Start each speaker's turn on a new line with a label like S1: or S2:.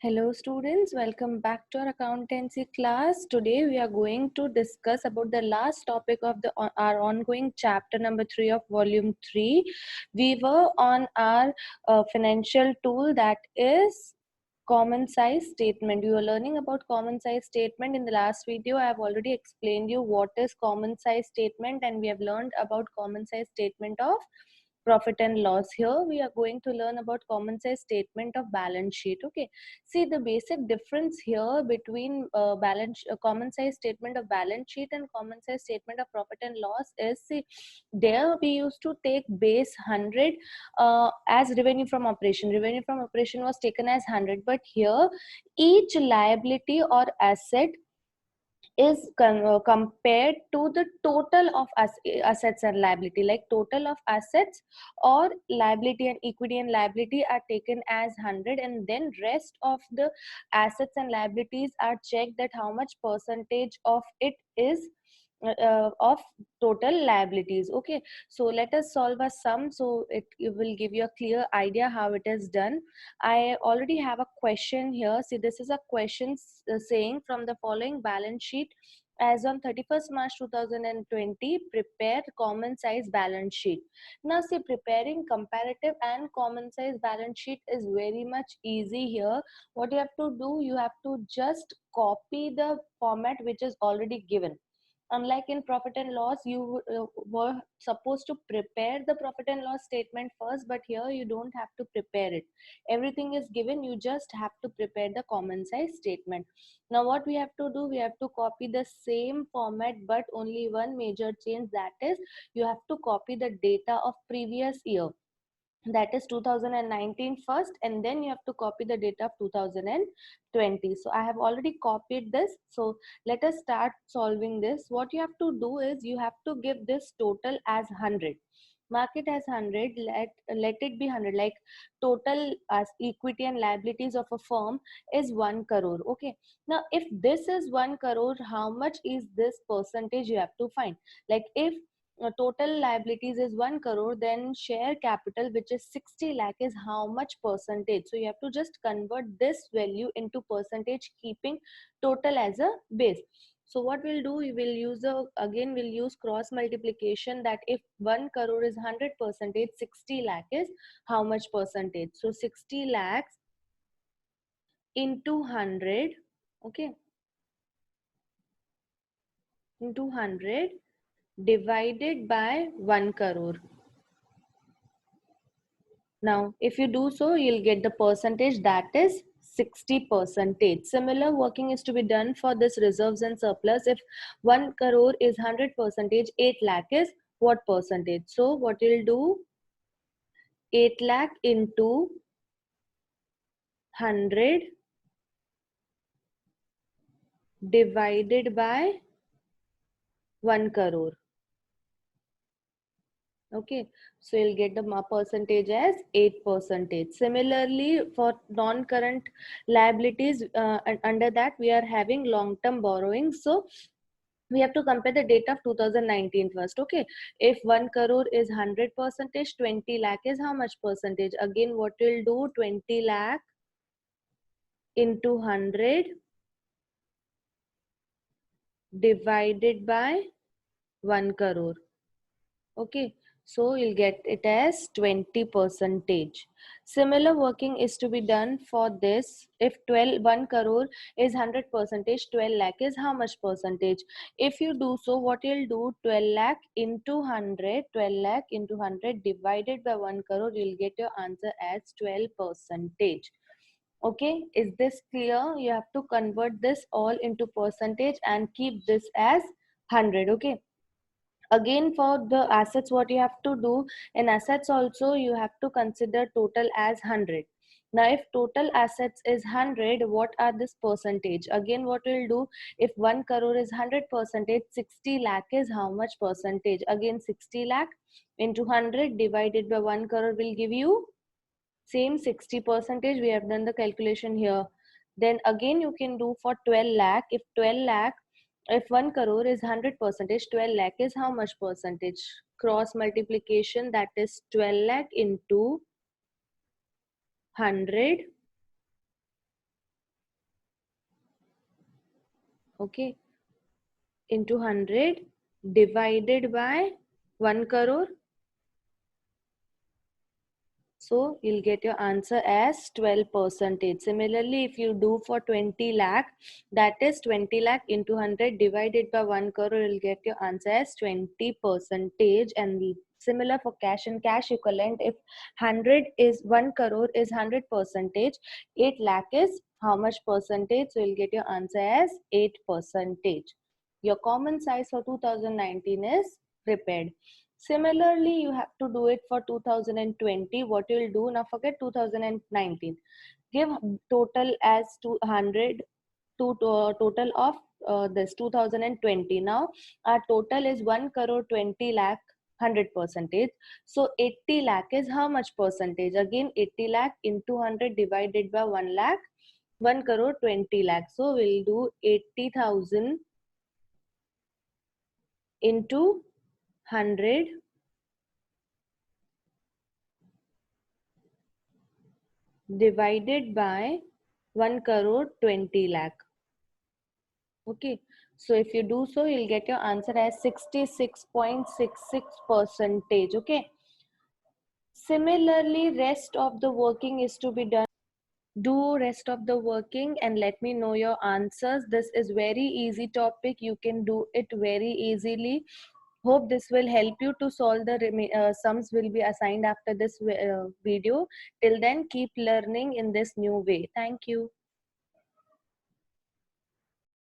S1: Hello students, welcome back to our accountancy class. Today we are going to discuss about the last topic of our ongoing chapter number 3 of volume 3. We were on our financial tool, that is common size statement. We were learning about common size statement. In the last video I have already explained you what is common size statement, and we have learned about common size statement of profit and loss. Here we are going to learn about common size statement of balance sheet. Okay, see the basic difference here between common size statement of balance sheet and common size statement of profit and loss is, see, there we used to take base 100 as revenue from operation. Revenue from operation was taken as 100, but here each liability or asset is compared to the total of assets and liability, like total of assets or liability and equity and liability are taken as 100, and then rest of the assets and liabilities are checked that how much percentage of it is of total liabilities. Okay, so let us solve a sum so it will give you a clear idea how it is done. I already have a question here. See, this is a question saying, from the following balance sheet as on 31st March 2020, prepare common size balance sheet. Now see, preparing comparative and common size balance sheet is very much easy here. What you have to do, you have to just copy the format which is already given. Unlike in profit and loss, you were supposed to prepare the profit and loss statement first, but here you don't have to prepare it. Everything is given, you just have to prepare the common size statement. Now what we have to do, we have to copy the same format, but only one major change, that is you have to copy the data of previous year, that is 2019 first, and then you have to copy the data of 2020. So I have already copied this. So let us start solving this. What you have to do is, you have to give this total as 100. Mark it as 100. Let it be 100, like total as equity and liabilities of a firm is 1 crore. Okay, now if this is 1 crore, how much is this percentage you have to find? Like if total liabilities is 1 crore, then share capital, which is 60 lakh, is how much percentage? So you have to just convert this value into percentage, keeping total as a base. So what we'll do, we will use we'll use cross multiplication, that if 1 crore is 100 percentage, 60 lakh is how much percentage? So 60 lakhs into 100, okay, into 100 divided by 1 crore. Now, if you do so, you'll get the percentage, that is 60%. Similar working is to be done for this reserves and surplus. If 1 crore is 100%, 8 lakh is what percentage? So what you'll do, 8 lakh into 100 divided by 1 crore. Okay, so you'll get the percentage as 8%. Similarly, for non-current liabilities, and under that we are having long-term borrowing. So we have to compare the data of 2019 first. Okay, if 1 crore is 100%, 20 lakh is how much percentage? Again, what we'll do, 20 lakh into 100 divided by 1 crore. Okay, so you'll get it as 20%. Similar working is to be done for this. If 1 crore is 100%, 12 lakh is how much percentage? If you do so, what you'll do, 12 lakh into 100, 12 lakh into 100 divided by 1 crore, you'll get your answer as 12%. Okay, is this clear? You have to convert this all into percentage and keep this as 100. Okay. Again, for the assets, what you have to do, in assets also you have to consider total as 100. Now if total assets is 100, what are this percentage? Again, what we'll do, if 1 crore is 100%, 60 lakh is how much percentage? Again, 60 lakh into 100 divided by 1 crore will give you same 60%. We have done the calculation here. Then again you can do for 12 lakh. If 12 lakh, if 1 crore is 100%, 12 lakh is how much percentage? Cross multiplication, that is 12 lakh into 100 Okay, into 100 divided by 1 crore. So you'll get your answer as 12%. Similarly, if you do for 20 lakh, that is 20 lakh into 100 divided by 1 crore, you'll get your answer as 20%. And similar for cash and cash equivalent, if 100 is 1 crore is 100%, 8 lakh is how much percentage? So you'll get your answer as 8%. Your common size for 2019 is prepared. Similarly, you have to do it for 2020. What you'll do, now forget 2019. Give total as 200 to total of this 2020. Now our total is 1 crore 20 lakh 100%. So 80 lakh is how much percentage? Again 80 lakh into 100 divided by 1 lakh, 1 crore 20 lakh. So we'll do 80,000 into 100 divided by 1 crore 20 lakh. Okay, so if you do so, you'll get your answer as 66.66%. Okay, similarly, rest of the working is to be done. Do rest of the working and let me know your answers. This is very easy topic. You can do it very easily. Hope this will help you to solve the sums will be assigned after this video. Till then, keep learning in this new way. Thank you.